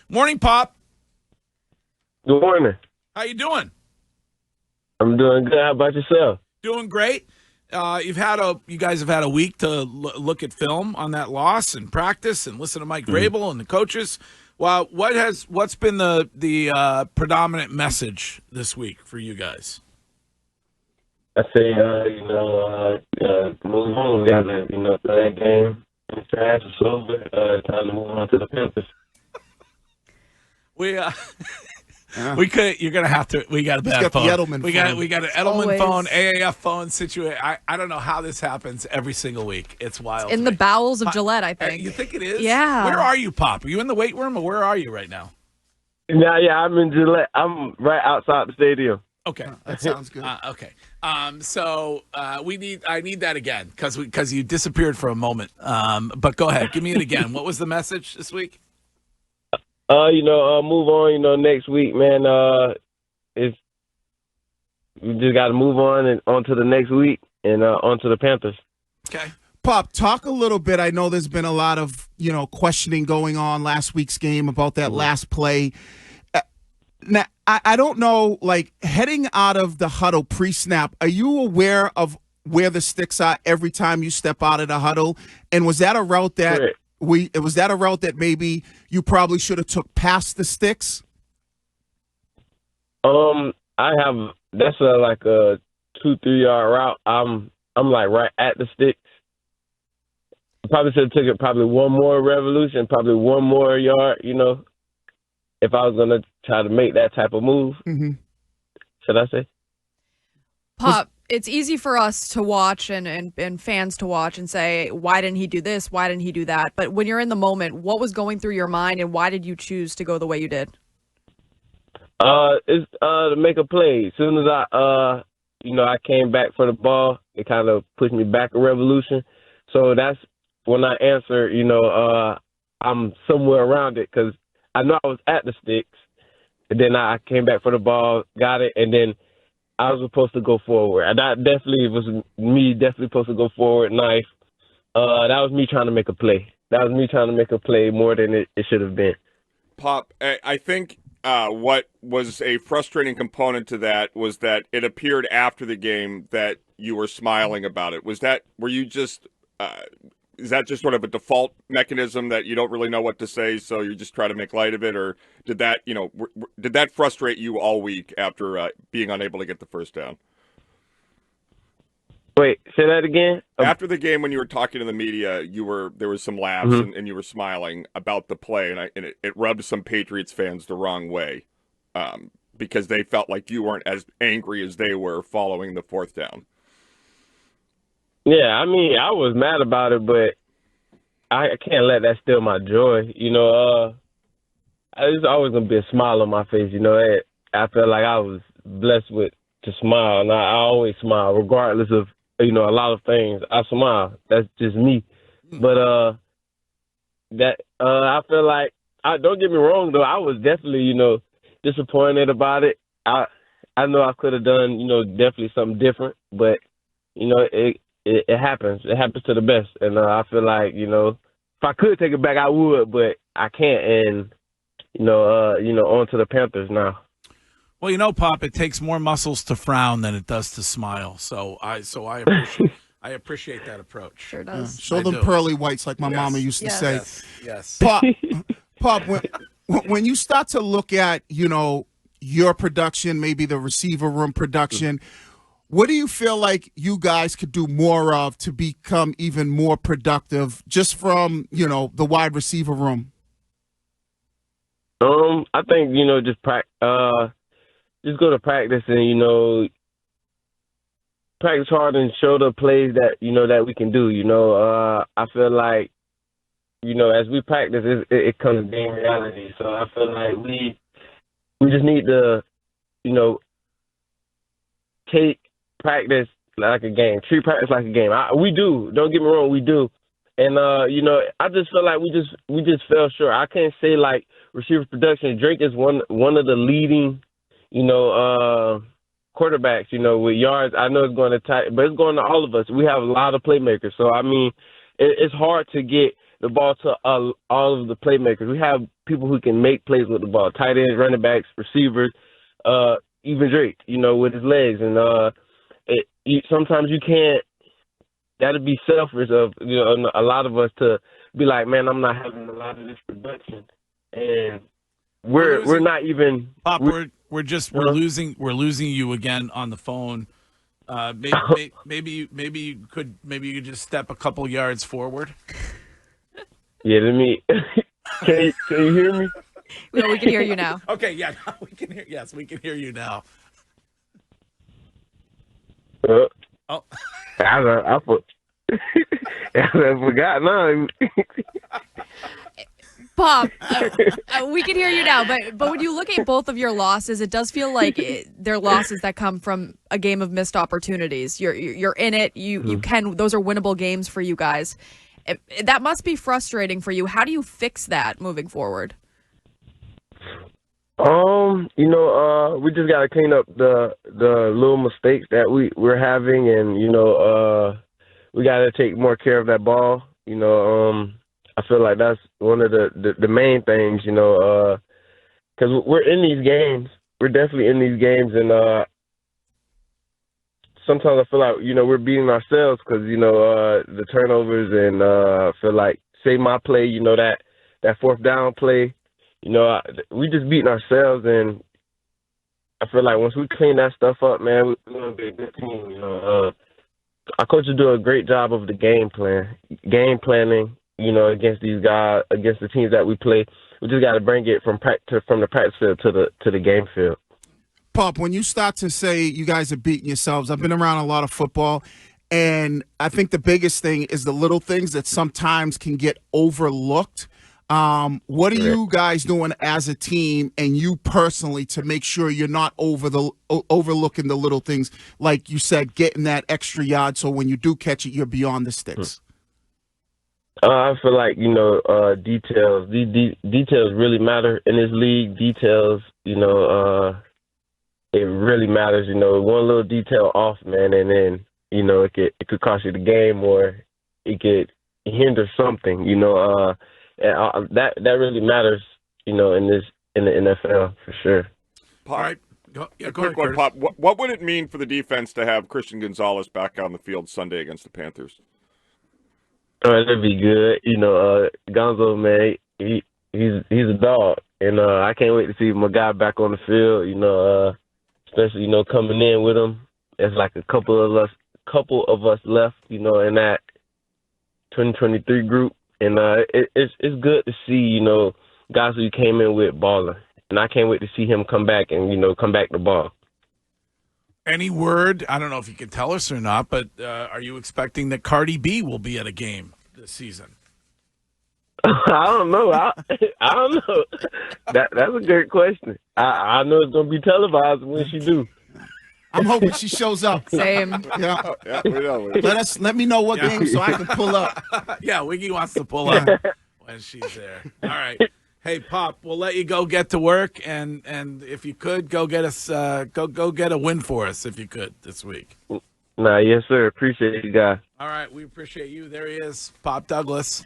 Morning, Pop. Good morning. How you doing? I'm doing good. How about yourself? Doing great. You guys have had a week to look at film on that loss and practice and listen to Mike Vrabel and the coaches. Well, what's been the predominant message this week for you guys? I say, move on. We got to, play that game. It's trash. It's over. Time to move on to the Panthers. We could. You're gonna have to. We got a bad phone. We got an Edelman phone, AAF phone situation. I don't know how this happens every single week. It's wild. In the bowels of Gillette, I think. You think it is? Yeah. Where are you, Pop? Are you in the weight room, or where are you right now? Yeah, I'm in Gillette. I'm right outside the stadium. Okay, that sounds good. Okay, so I need that again because you disappeared for a moment. But go ahead, give me it again. What was the message this week? Move on. Next week, man. We just got to move on and on to the next week and on to the Panthers. Okay. Pop, talk a little bit. I know there's been a lot of, questioning going on last week's game about that last play. Now, I don't know, heading out of the huddle pre-snap, are you aware of where the sticks are every time you step out of the huddle? And was that a route that maybe you probably should have took past the sticks? That's like a 2-3 yard route. I'm like right at the sticks. I probably should have took it probably one more revolution, probably one more yard, if I was going to try to make that type of move. Mm-hmm. Should I say? Pop, it's easy for us to watch and fans to watch and say, why didn't he do this? Why didn't he do that? But when you're in the moment, what was going through your mind and why did you choose to go the way you did? It's to make a play. As soon as I came back for the ball, it kind of pushed me back a revolution. So that's when I answer, I'm somewhere around it because I know I was at the sticks. And then I came back for the ball, got it, and then I was supposed to go forward. And that definitely was me supposed to go forward, knife. That was me trying to make a play. That was me trying to make a play more than it should have been. Pop, I think what was a frustrating component to that was that it appeared after the game that you were smiling about it. Is that just sort of a default mechanism that you don't really know what to say, so you just try to make light of it, or did that, did that frustrate you all week after being unable to get the first down? Wait, say that again. After the game, when you were talking to the media, there was some laughs and you were smiling about the play, and it rubbed some Patriots fans the wrong way because they felt like you weren't as angry as they were following the fourth down. Yeah, I mean, I was mad about it, but I can't let that steal my joy. There's always going to be a smile on my face. I feel like I was blessed to smile, and I always smile regardless of, a lot of things. I smile. That's just me. But I feel like, don't get me wrong, though, I was definitely, disappointed about it. I know I could have done, definitely something different, but, it happens. It happens to the best. And I feel like, if I could take it back, I would, but I can't. And, on to the Panthers now. Well, Pop, it takes more muscles to frown than it does to smile. So I appreciate that approach. Sure does. Show them pearly whites like my mama used to say. Yes. Pop, when you start to look at, your production, maybe the receiver room production, what do you feel like you guys could do more of to become even more productive just from, the wide receiver room? I think, just just go to practice and, practice hard and show the plays that, that we can do. I feel like, as we practice, it comes game reality. So I feel like we just need to, take practice like a game, treat practice like a game. We do. Don't get me wrong, we do. And I just feel like we just fell short. I can't say like receiver production. Drake is one of the leading, quarterbacks, with yards. I know it's going to tight, but it's going to all of us. We have a lot of playmakers. So I mean, it's hard to get the ball to all of the playmakers. We have people who can make plays with the ball, tight ends, running backs, receivers, even Drake, with his legs. And sometimes you can't. That'd be selfish of a lot of us to be like, man, I'm not having a lot of this production, and we're not even. Pop, we're losing you again on the phone. Maybe you could just step a couple yards forward. Yeah, let me. Can you hear me? No, we can hear you now. Okay, yeah, we can hear. Yes, we can hear you now. Oh, I forgot now. Pop, we can hear you now, but when you look at both of your losses, it does feel like they're losses that come from a game of missed opportunities. You're in it. You can. Those are winnable games for you guys. That must be frustrating for you. How do you fix that moving forward? We just gotta clean up the little mistakes that we're having, and we gotta take more care of that ball. I feel like that's one of the main things, because we're in these games. We're definitely in these games, and sometimes I feel like, we're beating ourselves because, the turnovers, and I feel like, say my play, that fourth down play, we just beating ourselves, and I feel like once we clean that stuff up, man, we're going to be a good team. Our coaches do a great job of the game planning, against these guys, against the teams that we play. We just got to bring it from the practice field to the game field. Pop, when you start to say you guys are beating yourselves, I've been around a lot of football, and I think the biggest thing is the little things that sometimes can get overlooked. What are you guys doing as a team and you personally to make sure you're not overlooking the little things, like you said, getting that extra yard so when you do catch it, you're beyond the sticks? I feel like, details. Details really matter in this league. Details, it really matters. One little detail off, man, and then, it could cost you the game, or it could hinder something, that really matters, in the NFL for sure. All right. Go quick one, Pop. What would it mean for the defense to have Christian Gonzalez back on the field Sunday against the Panthers? That'd be good. Gonzo, man, he's a dog, and I can't wait to see my guy back on the field. Especially coming in with him. It's like a couple of us left, in that 2023 group. And it's good to see, guys who came in with balling. And I can't wait to see him come back and, come back the ball. Any word, I don't know if you can tell us or not, but are you expecting that Cardi B will be at a game this season? I don't know. I don't know. That's a good question. I know it's going to be televised when she do. I'm hoping she shows up. Same. Yeah. Yeah, we know. Let me know what game so I can pull up. Yeah, Wiggy wants to pull up when she's there. All right. Hey, Pop, we'll let you go get to work, and if you could, go get us go get a win for us if you could this week. Nah, yes, sir. Appreciate you guys. All right, we appreciate you. There he is, Pop Douglas.